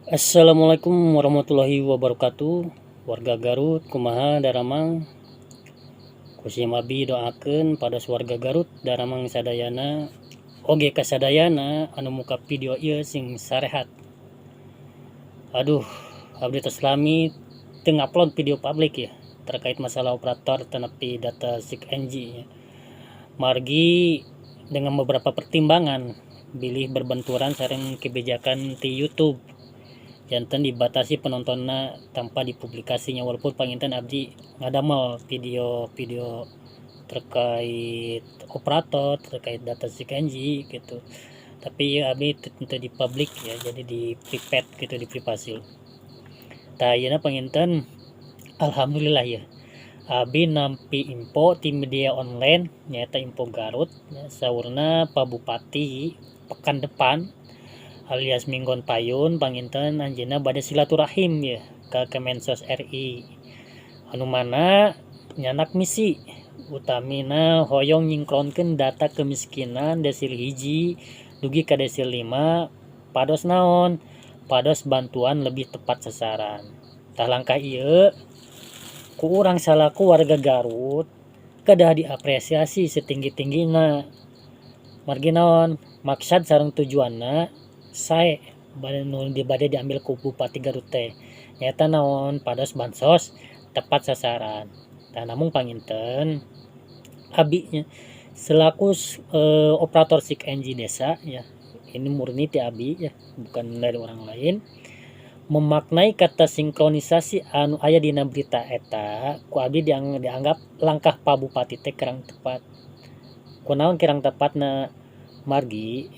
Assalamualaikum warahmatullahi wabarakatuh. Warga Garut kumaha daramang kusim abi doakeun pada warga Garut daramang sadayana oge kasadayana anu muka video ieu sing sarehat. Aduh, abdi tos lami teu ngupload video publik ya terkait masalah operator tenepi data SIG-NG ya. Margi dengan beberapa pertimbangan bilih berbenturan sareng kebijakan di YouTube. Jantan dibatasi penontonnya tanpa dipublikasinya walaupun panginten abdi ngadamel video-video terkait operator terkait data SIG-NG gitu, tapi ya abdi tentu di publik ya, jadi di private gitu, di privasi. Tayana panginten alhamdulillah ya abi nampi info di media online nyata info Garut ya, saurna Pak Bupati pekan depan alias Minggon Payun panginten anjeunna bade silaturahim ya ke Kemensos RI anu mana nyanak misi utamina hoyong nyingkronkeun data kemiskinan desil hiji dugi ka desil 5 pados naon, pados bantuan lebih tepat sasaran. Tah langkah ieu ku urang salaku warga Garut kedah diapresiasi setinggi-tinggina. Margi naon maksud sareng tujuanna sae bade diambil ku Bupati Garut teh nyata naon pados bansos tepat sasaran. Nah, namun panginten abi selaku operator SIG-NG desa ya, ini murni ti abi ya, bukan dari orang lain, memaknai kata sinkronisasi anu aya dina berita eta ku abi dianggap langkah Pak Bupati teh kurang tepat. Kunaon kurang tepatna margi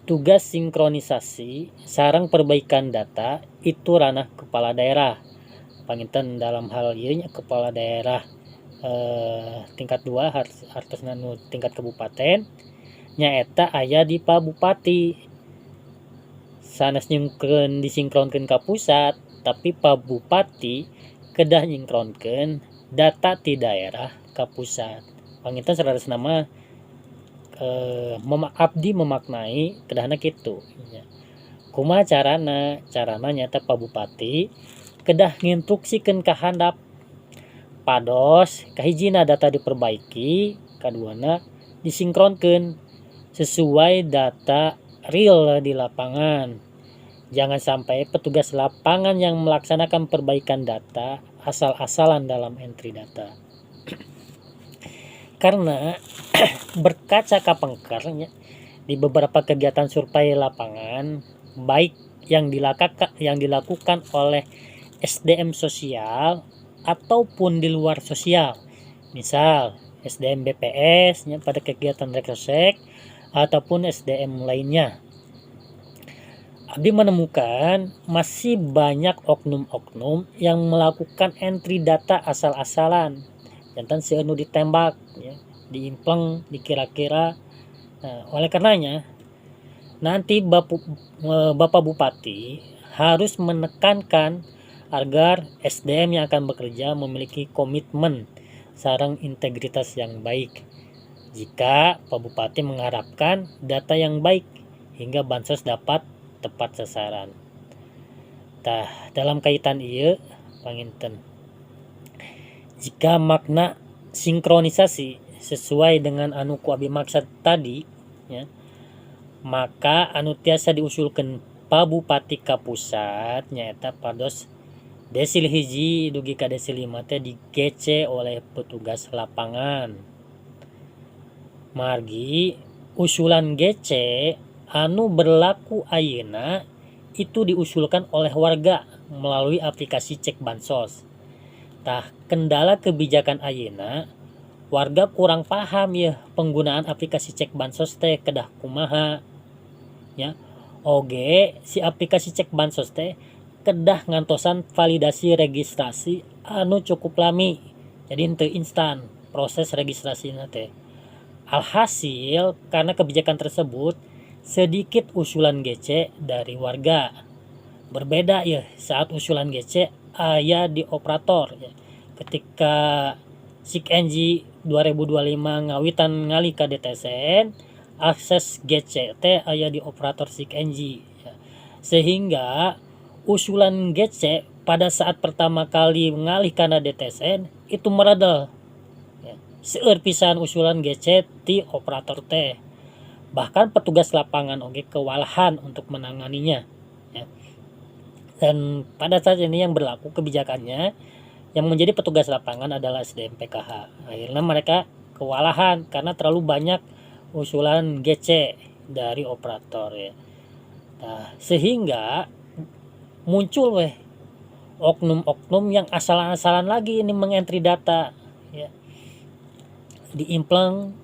tugas sinkronisasi sarang perbaikan data itu ranah kepala daerah. Panginten dalam hal ieu kepala daerah tingkat 2 hartosna nu tingkat kabupaten nyaeta aya di Pak Bupati. Sanes disinkronkeun ka pusat, tapi Pak Bupati kedah nyingkronkeun data ti daerah ka pusat. Panginten sararesna mah abdi memaknai kedahna kitu nya. Kumaha carana nyata Pak Bupati kedah nginstruksikeun ka handap pados kahijina data diperbaiki, kaduana disinkronkeun sesuai data real di lapangan. Jangan sampai petugas lapangan yang melaksanakan perbaikan data asal-asalan dalam entry data. Karena berkaca ka pengkernya di beberapa kegiatan survei lapangan baik yang dilakukan oleh SDM sosial ataupun di luar sosial, misal SDM BPS nya pada kegiatan rekrusek ataupun SDM lainnya, abdi menemukan masih banyak oknum-oknum yang melakukan entry data asal-asalan, jantan seunu ditembak ya, diimpleng dikira-kira. Nah, oleh karenanya nanti Bapak Bupati harus menekankan agar SDM yang akan bekerja memiliki komitmen sarang integritas yang baik. Jika Pak Bupati mengharapkan data yang baik hingga bansos dapat tepat sasaran. Tah, dalam kaitan ieu panginten jika makna sinkronisasi sesuai dengan anu ku abi maksud tadi ya, maka anu tiasa diusulkeun Pak Bupati ka pusat nyaeta pados desil hiji dugi ka desil 5 teh digece oleh petugas lapangan. Margi usulan gece anu berlaku ayeuna itu diusulkan oleh warga melalui aplikasi cek bansos. Tah, kendala kebijakan ayeuna warga kurang paham ya penggunaan aplikasi cek bansos teh kedah kumaha ya. Oge si aplikasi cek bansos teh kedah ngantosan validasi registrasi anu cukup lami, jadi henteu instan proses registrasina teh. Alhasil karena kebijakan tersebut sedikit usulan GC dari warga. Berbeda ya saat usulan GC aya di operator ya. Ketika SIG-NG 2025 ngawitan ngali ka DTSN, akses GC teh aya di operator SIG-NG ya. Sehingga usulan GC pada saat pertama kali mengalih karena DTSN itu meredal ya. Seueur pisan usulan GC ti operator teh. Bahkan petugas lapangan oge kewalahan untuk menanganinya ya. Dan pada saat ini yang berlaku kebijakannya, yang menjadi petugas lapangan adalah SDM PKH. Akhirnya mereka kewalahan karena terlalu banyak usulan GC dari operator ya. Nah, sehingga muncul oknum-oknum yang asalan-asalan lagi ini mengentri data ya. Diimplang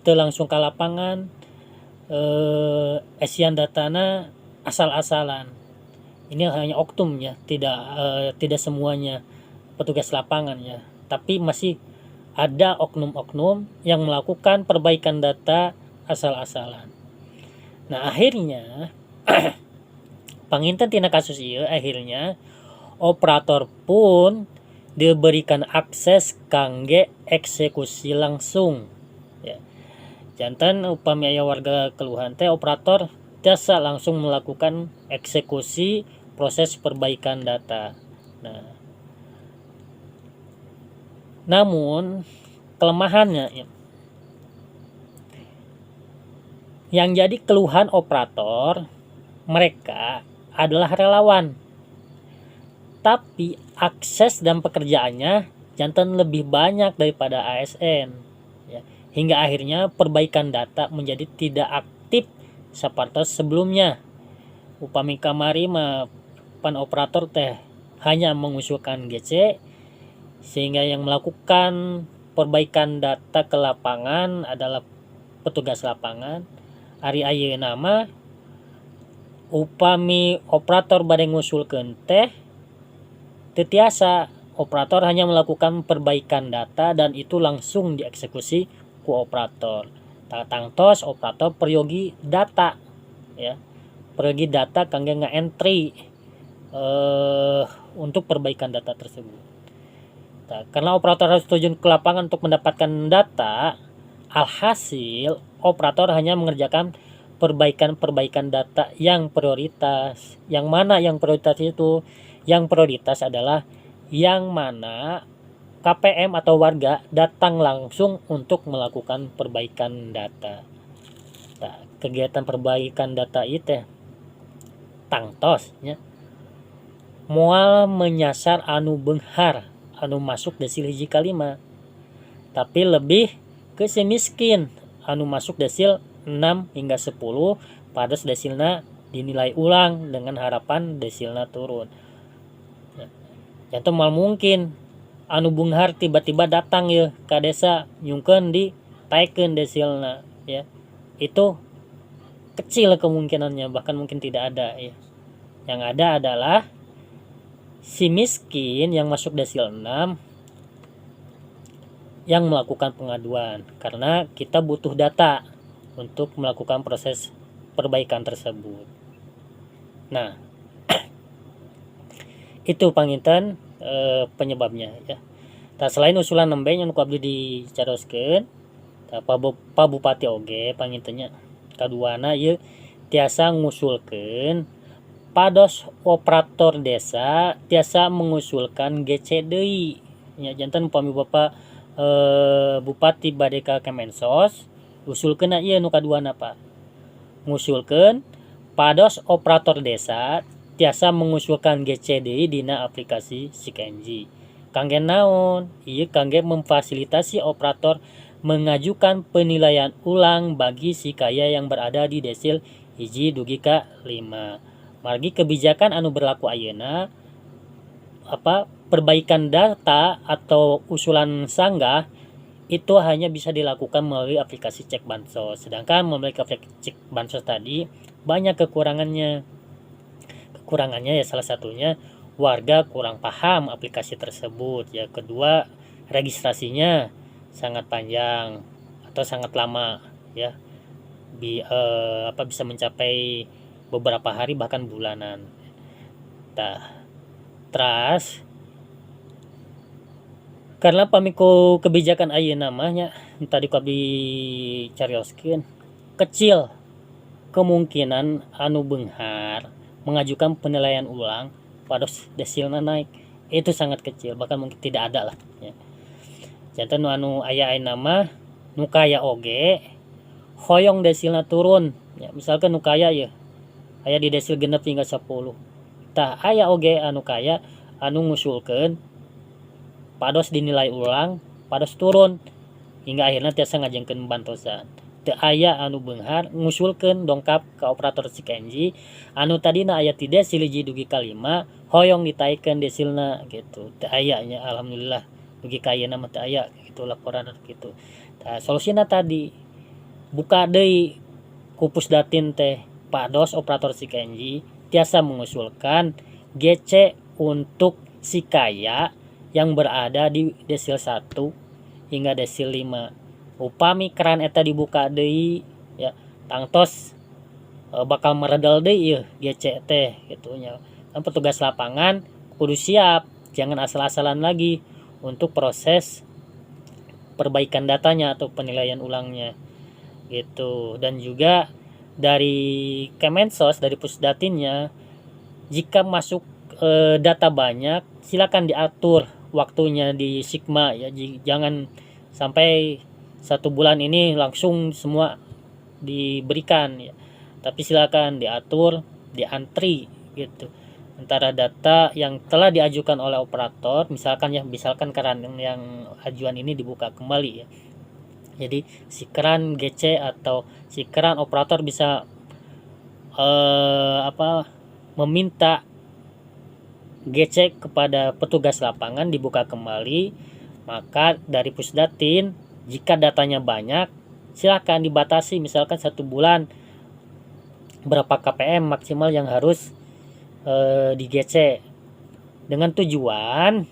teu langsung ke lapangan, esian datana asal-asalan. Ini hanya oknum ya, tidak semuanya petugas lapangan ya, tapi masih ada oknum-oknum yang melakukan perbaikan data asal-asalan. Nah, akhirnya panginten tina kasus ieu akhirnya operator pun diberikan akses kangge eksekusi langsung ya. Jantan upami aya warga keluhan teh operator jasa langsung melakukan eksekusi proses perbaikan data. Nah, namun kelemahannya ya, yang jadi keluhan operator mereka adalah relawan, tapi akses dan pekerjaannya jantan lebih banyak daripada ASN ya. Hingga akhirnya perbaikan data menjadi tidak aktif seperti sebelumnya. Upami kamari mah pan operator teh hanya mengusulkan GC, sehingga yang melakukan perbaikan data ke lapangan adalah petugas lapangan. Ari ayeuna mah upami operator bade ngusulkeun teh teu tiasa, operator hanya melakukan perbaikan data dan itu langsung dieksekusi ku operator. Tangtos operator peryogi data ya. Peryogi data kangge nga-entry untuk perbaikan data tersebut. Nah, karena operator harus terjun ke lapangan untuk mendapatkan data, alhasil operator hanya mengerjakan perbaikan data yang prioritas. Yang mana yang prioritas itu? Yang prioritas adalah yang mana KPM atau warga datang langsung untuk melakukan perbaikan data. Nah, kegiatan perbaikan data itu tangtos ya, moal menyasar anu beunghar, anu masuk desil hiji kalima, tapi lebih ke si miskin anu masuk desil 6 hingga 10 pada desilna dinilai ulang dengan harapan desilna turun. Jantung mal mungkin anu beunghar tiba-tiba datang ya ke desa nyungkeun di taikeun desilna ya. Itu kecil kemungkinannya, bahkan mungkin tidak ada ya. Yang ada adalah si miskin yang masuk desil 6 yang melakukan pengaduan karena kita butuh data untuk melakukan proses perbaikan tersebut. Nah, itu panginten penyebabnya ya. Nah, selain usulan nembe yang ku abdi dicaroskeun, Pak Bupati oge pangintennya kaduana ieu tiasa ngusulkeun pados operator desa tiasa mengusulkan GC deui nya. Janten upami Bapak Bupati bade ka Kemensos usulkeun ieu nu kaduana Pak, ngusulkeun pados operator desa tiasa mengusulkan GC deui dina aplikasi Sikenji. Kangge naon? Ieu kangge memfasilitasi operator mengajukan penilaian ulang bagi si kaya yang berada di desil hiji dugi ka 5. Margi kebijakan anu berlaku ayeuna perbaikan data atau usulan sanggah itu hanya bisa dilakukan melalui aplikasi cek bansos. Sedangkan melalui aplikasi cek bansos tadi banyak kekurangannya. Kekurangannya ya salah satunya warga kurang paham aplikasi tersebut ya. Kedua, registrasinya sangat panjang atau sangat lama ya. Bisa mencapai beberapa hari bahkan bulanan. Nah, terus karena pamiku kebijakan ayeuna namanya tadi ku abdi carioskeun kecil kemungkinan anu beunghar mengajukan penilaian ulang pada desilna naik itu sangat kecil, bahkan mungkin tidak ada lah ya. Jantan anu aya nama nu kaya oge hoyong desilna turun ya, misalkan nu kaya ya aya di desil genep hingga 10, tah aya oge anu kaya anu ngusulkeun pados dinilai ulang pados turun hingga akhirnya tiasa ngajengkeun bantosan. Teu aya anu beunghar ngusulkeun dongkap ka operator CKNG anu tadina aya ti desil 1 dugi ka 5 hoyong ditaikeun desilna gitu. Teu aya nya, alhamdulillah dugi ka ayeuna mah teu aya gitu laporan gitu. Tah solusina tadi buka deui ku Pusdatin teh pados operator CKNG tiasa mengusulkan GC untuk si kaya yang berada di desil 1 hingga desil 5. Upami keran eta dibuka deui ya tangtos bakal meredel deui GC teh gitu nya. Dan petugas lapangan kudu siap, jangan asal-asalan lagi untuk proses perbaikan datanya atau penilaian ulangnya gitu. Dan juga dari Kemensos, dari Pusdatinnya, jika masuk data banyak silakan diatur waktunya di Sigma ya, jangan sampai 1 bulan ini langsung semua diberikan ya. Tapi silakan diatur, diantri gitu antara data yang telah diajukan oleh operator, misalkan keran yang ajuan ini dibuka kembali ya. Jadi si keran GC atau si keran operator bisa meminta GC kepada petugas lapangan dibuka kembali. Maka dari Pusdatin jika datanya banyak silakan dibatasi, misalkan 1 bulan berapa KPM maksimal yang harus di GC, dengan tujuan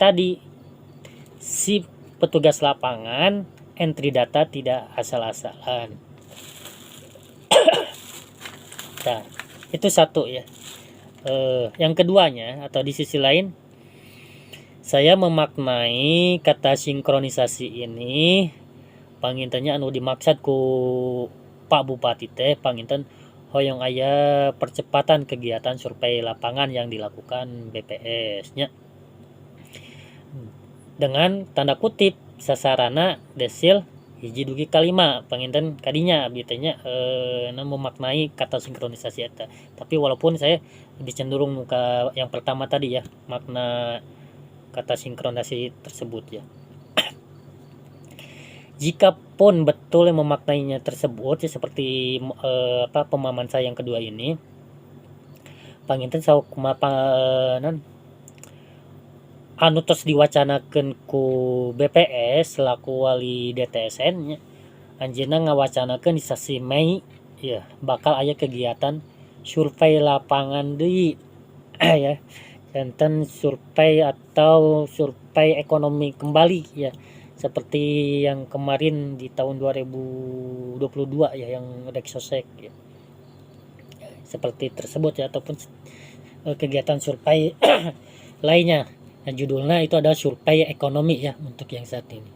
tadi si petugas lapangan entry data tidak asal-asalan. Nah, itu satu ya. Yang keduanya atau di sisi lain, saya memaknai kata sinkronisasi ini pangintennya anu dimaksud ku Pak Bupati teh panginten hoyong aya percepatan kegiatan survei lapangan yang dilakukan BPS nya dengan tanda kutip sasarana desil 1 dugi ka 5 panginten kadinya abdi teh nya memaknai kata sinkronisasi eta. Tapi walaupun saya lebih cenderung muka yang pertama tadi ya, makna kata sinkronisasi tersebut ya. Jika pun betul yang memaknainya tersebut ya, seperti pemahaman saya yang kedua ini, panginten sauk kumaha anu tos diwacanakeun ku BPS selaku wali DTSN nya, anjeunna ngawacanakeun di sasi Mei ya bakal aya kegiatan survei lapangan deui ya. Enten survei atau survei ekonomi kembali ya, seperti yang kemarin di tahun 2022 ya yang Deksosek ya. Seperti tersebut ya, ataupun kegiatan survei lainnya. Nah, judulnya itu adalah survei ekonomi ya untuk yang saat ini.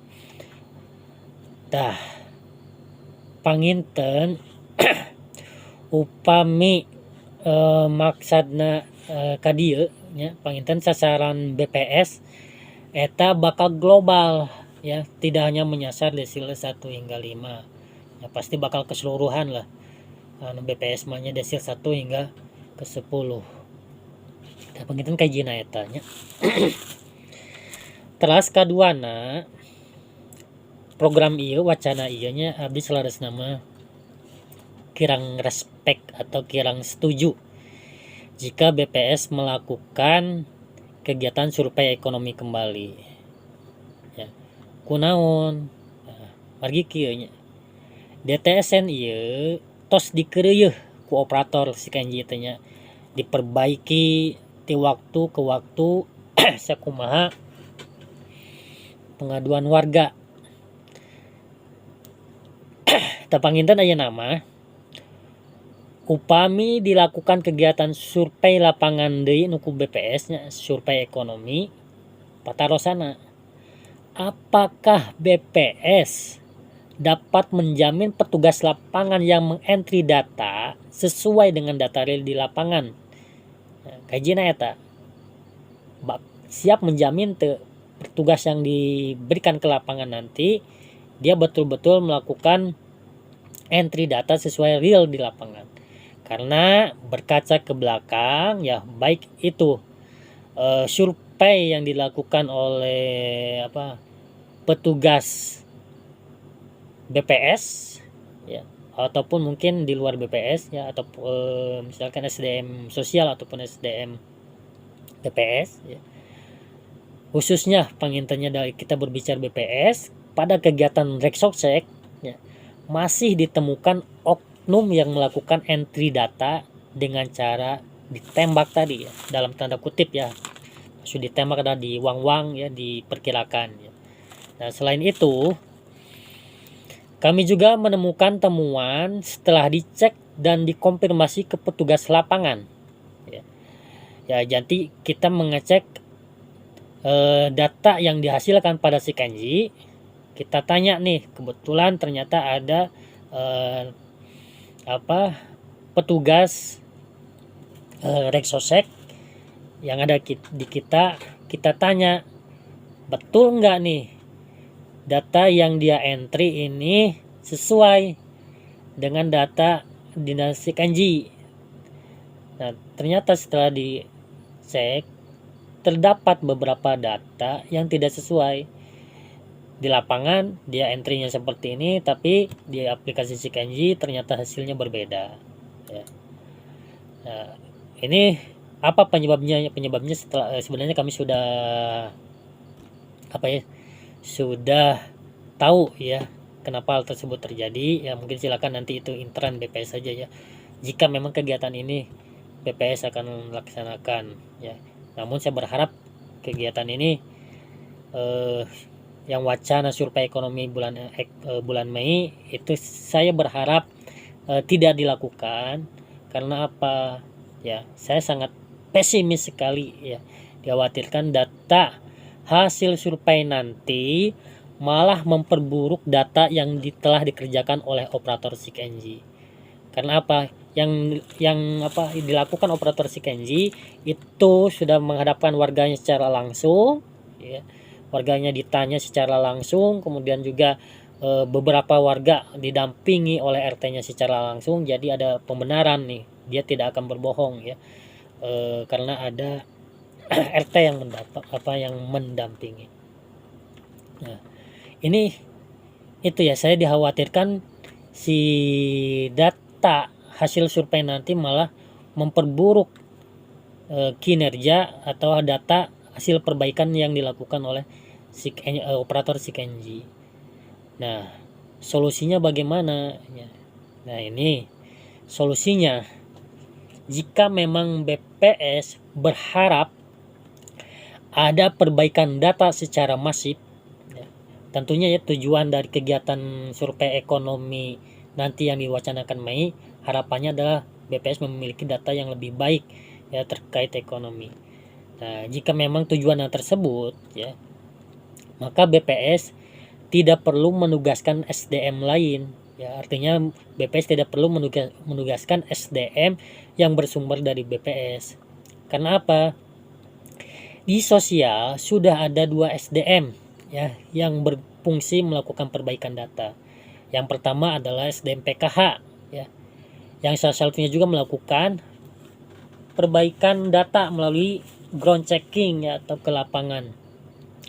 Dah panginten upami maksudna kadieu ya, panginten sasaran BPS eta bakal global ya, tidak hanya menyasar desil 1 hingga 5 ya, pasti bakal keseluruhan lah. BPS mahnya desil 1 hingga ke 10. Nah, panginten kajina eta nya. Teras kaduana program ieu wacana ieu nya abdi selaras nama kirang respek atau kirang setuju jika BPS melakukan kegiatan survei ekonomi kembali ya. Kunaon margi kieu nya, DTSN ieu tos dikeureuh ku operator CKNG teh nya, diperbaiki ti waktu ke waktu sakumaha pengaduan warga. Tapanginten aya nama upami dilakukan kegiatan survei lapangan deui nu ku BPS nya, survei ekonomi patarosana, apakah BPS dapat menjamin petugas lapangan yang mengentry data sesuai dengan data real di lapangan Kajina eta siap menjamin petugas yang diberikan ke lapangan nanti dia betul-betul melakukan entry data sesuai real di lapangan. Karena berkaca ke belakang ya, baik itu survei yang dilakukan oleh petugas BPS ya, ataupun mungkin di luar BPS ya, atau misalkan SDM sosial ataupun SDM BPS ya. Khususnya penginternya dari kita berbicara BPS, pada kegiatan Reksoksek ya, masih ditemukan oknum yang melakukan entry data dengan cara ditembak tadi ya, dalam tanda kutip ya, sudah ditembak ada di wang-wang ya, diperkirakan ya. Nah, selain itu kami juga menemukan temuan setelah dicek dan dikonfirmasi ke petugas lapangan ya. Jadi kita mengecek data yang dihasilkan pada si Kenji, kita tanya nih, kebetulan ternyata ada petugas Reksosek yang ada di kita tanya, betul nggak nih data yang dia entry ini sesuai dengan data dinasti Kenji. Nah, ternyata setelah dicek terdapat beberapa data yang tidak sesuai. Di lapangan dia entry-nya seperti ini, tapi di aplikasi si Kenji ternyata hasilnya berbeda ya. Nah, ini apa penyebabnya? Penyebabnya sebenarnya kami sudah sudah tahu ya kenapa hal tersebut terjadi ya. Mungkin silakan nanti itu intern BPS saja ya, jika memang kegiatan ini BPS akan melaksanakan ya. Namun saya berharap kegiatan ini yang wacana survei ekonomi bulan Mei itu saya berharap tidak dilakukan. Karena apa ya, saya sangat pesimis sekali ya, dikhawatirkan data hasil survei nanti malah memperburuk data yang telah dikerjakan oleh operator SIKNJ. Karena apa? Yang dilakukan operator SIKNJ itu sudah menghadapkan warganya secara langsung ya. Warganya ditanya secara langsung, kemudian juga beberapa warga didampingi oleh RT-nya secara langsung. Jadi ada pembenaran nih, dia tidak akan berbohong ya, karena ada RT yang mendampingi. Nah, ini itu ya, saya dikhawatirkan si data hasil survei nanti malah memperburuk kinerja atau data hasil perbaikan yang dilakukan oleh operator SIKNJ. Nah, solusinya bagaimana? Nah, ini solusinya, jika memang BPS berharap ada perbaikan data secara masif ya, tentunya ya tujuan dari kegiatan survei ekonomi nanti yang diwacanakan Mei, harapannya adalah BPS memiliki data yang lebih baik ya terkait ekonomi. Nah, jika memang tujuannya tersebut ya, maka BPS tidak perlu menugaskan SDM lain ya. Artinya BPS tidak perlu menugaskan SDM yang bersumber dari BPS. Karena apa? Di sosial sudah ada 2 SDM ya yang berfungsi melakukan perbaikan data. Yang pertama adalah SDM PKH ya, yang salah satunya juga melakukan perbaikan data melalui ground checking ya, atau ke lapangan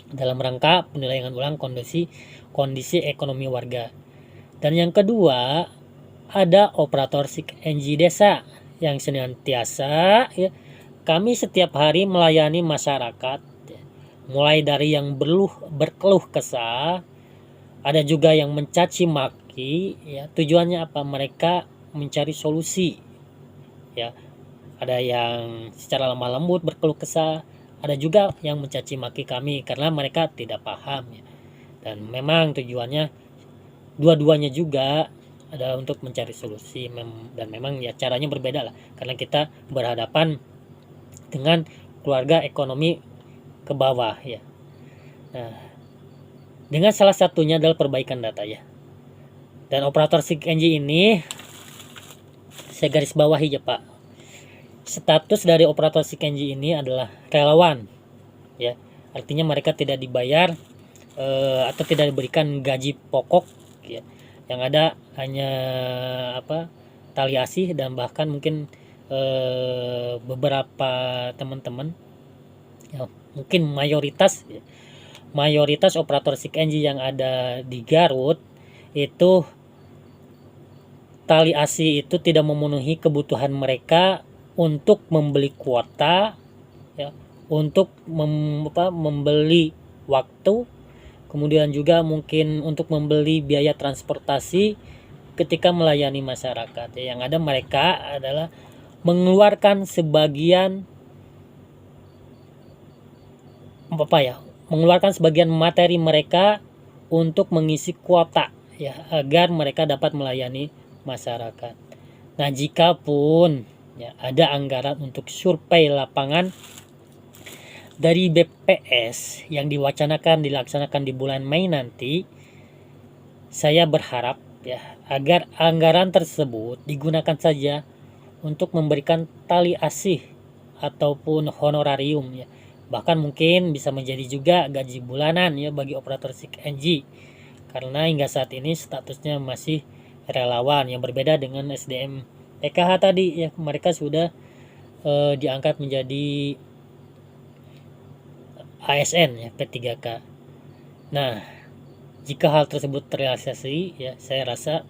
dalam rangka penilaian ulang kondisi ekonomi warga. Dan yang kedua ada operator SIKNJ desa yang senantiasa ya, kami setiap hari melayani masyarakat ya, mulai dari yang berkeluh kesah, ada juga yang mencaci maki ya. Tujuannya apa? Mereka mencari solusi ya. Ada yang secara lemah lembut berkeluh kesah, ada juga yang mencaci maki kami karena mereka tidak paham ya. Dan memang tujuannya dua-duanya juga adalah untuk mencari solusi, dan memang ya caranya berbeda lah, karena kita berhadapan dengan keluarga ekonomi ke bawah ya. Nah, dengan salah satunya adalah perbaikan data ya. Dan operator SIKNJ ini saya garis bawahi ya Pak, status dari operator Shikenji ini adalah relawan, ya. Artinya mereka tidak dibayar atau tidak diberikan gaji pokok, ya. Yang ada hanya tali asih, dan bahkan mungkin beberapa teman-teman, ya, mungkin mayoritas operator Shikenji yang ada di Garut itu tali asih itu tidak memenuhi kebutuhan mereka untuk membeli kuota, ya, untuk membeli waktu, kemudian juga mungkin untuk membeli biaya transportasi ketika melayani masyarakat. Yang ada mereka adalah mengeluarkan sebagian materi mereka untuk mengisi kuota, ya, agar mereka dapat melayani masyarakat. Nah, jika pun, ya, ada anggaran untuk survei lapangan dari BPS yang dilaksanakan di bulan Mei nanti, saya berharap, ya, agar anggaran tersebut digunakan saja untuk memberikan tali asih ataupun honorarium, ya. Bahkan mungkin bisa menjadi juga gaji bulanan, ya, bagi operator Shikenji, karena hingga saat ini statusnya masih relawan, yang berbeda dengan SDM PKH tadi, ya, mereka sudah diangkat menjadi ASN, ya, P3K. Nah, jika hal tersebut terrealisasi, ya, saya rasa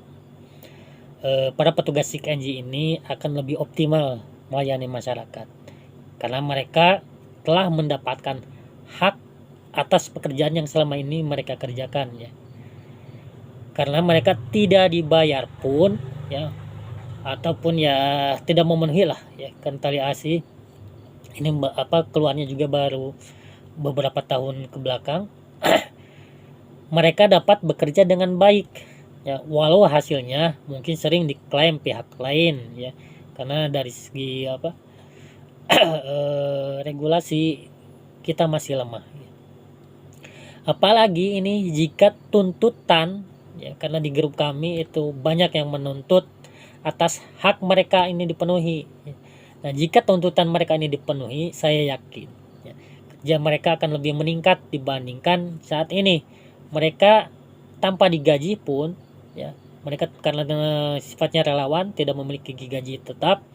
para petugas Shikenji ini akan lebih optimal melayani masyarakat, karena mereka telah mendapatkan hak atas pekerjaan yang selama ini mereka kerjakan, ya. Karena mereka tidak dibayar pun, ya, ataupun ya tidak memenuhi lah, ya, kan tali asih ini keluarnya juga baru beberapa tahun ke belakang. Mereka dapat bekerja dengan baik, ya, walau hasilnya mungkin sering diklaim pihak lain, ya, karena dari segi regulasi kita masih lemah, ya. Apalagi ini jika tuntutan, ya, karena di grup kami itu banyak yang menuntut atas hak mereka ini dipenuhi, ya. Nah, jika tuntutan mereka ini dipenuhi, saya yakin, ya, kerja mereka akan lebih meningkat dibandingkan saat ini. Mereka tanpa digaji pun, ya, mereka karena sifatnya relawan, tidak memiliki gaji tetap,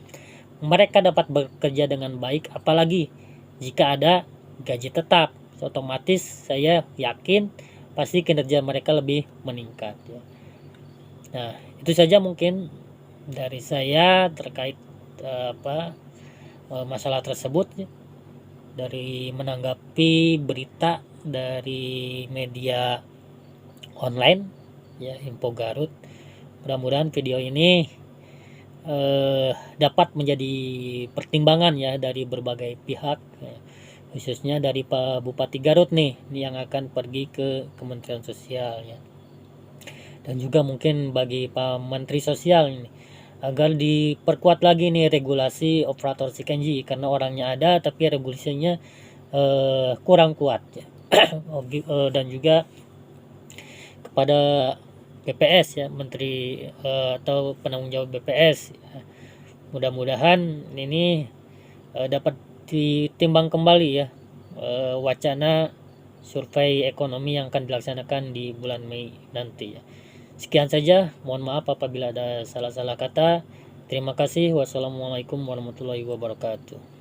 mereka dapat bekerja dengan baik. Apalagi jika ada gaji tetap, otomatis saya yakin pasti kinerja mereka lebih meningkat, ya. Nah, itu saja mungkin dari saya terkait masalah tersebut, ya, dari menanggapi berita dari media online, ya, Info Garut. Mudah-mudahan video ini dapat menjadi pertimbangan, ya, dari berbagai pihak, ya, khususnya dari Pak Bupati Garut nih yang akan pergi ke Kementerian Sosial, ya, dan juga mungkin bagi Pak Menteri Sosial ini, agar diperkuat lagi nih regulasi operator Shikenji, karena orangnya ada tapi regulasinya kurang kuat, ya. Dan juga kepada BPS, ya, Menteri atau penanggung jawab BPS, ya. Mudah-mudahan ini dapat ditimbang kembali, ya, wacana survei ekonomi yang akan dilaksanakan di bulan Mei nanti, ya. Sekian saja, mohon maaf apabila ada salah-salah kata. Terima kasih. Wassalamualaikum warahmatullahi wabarakatuh.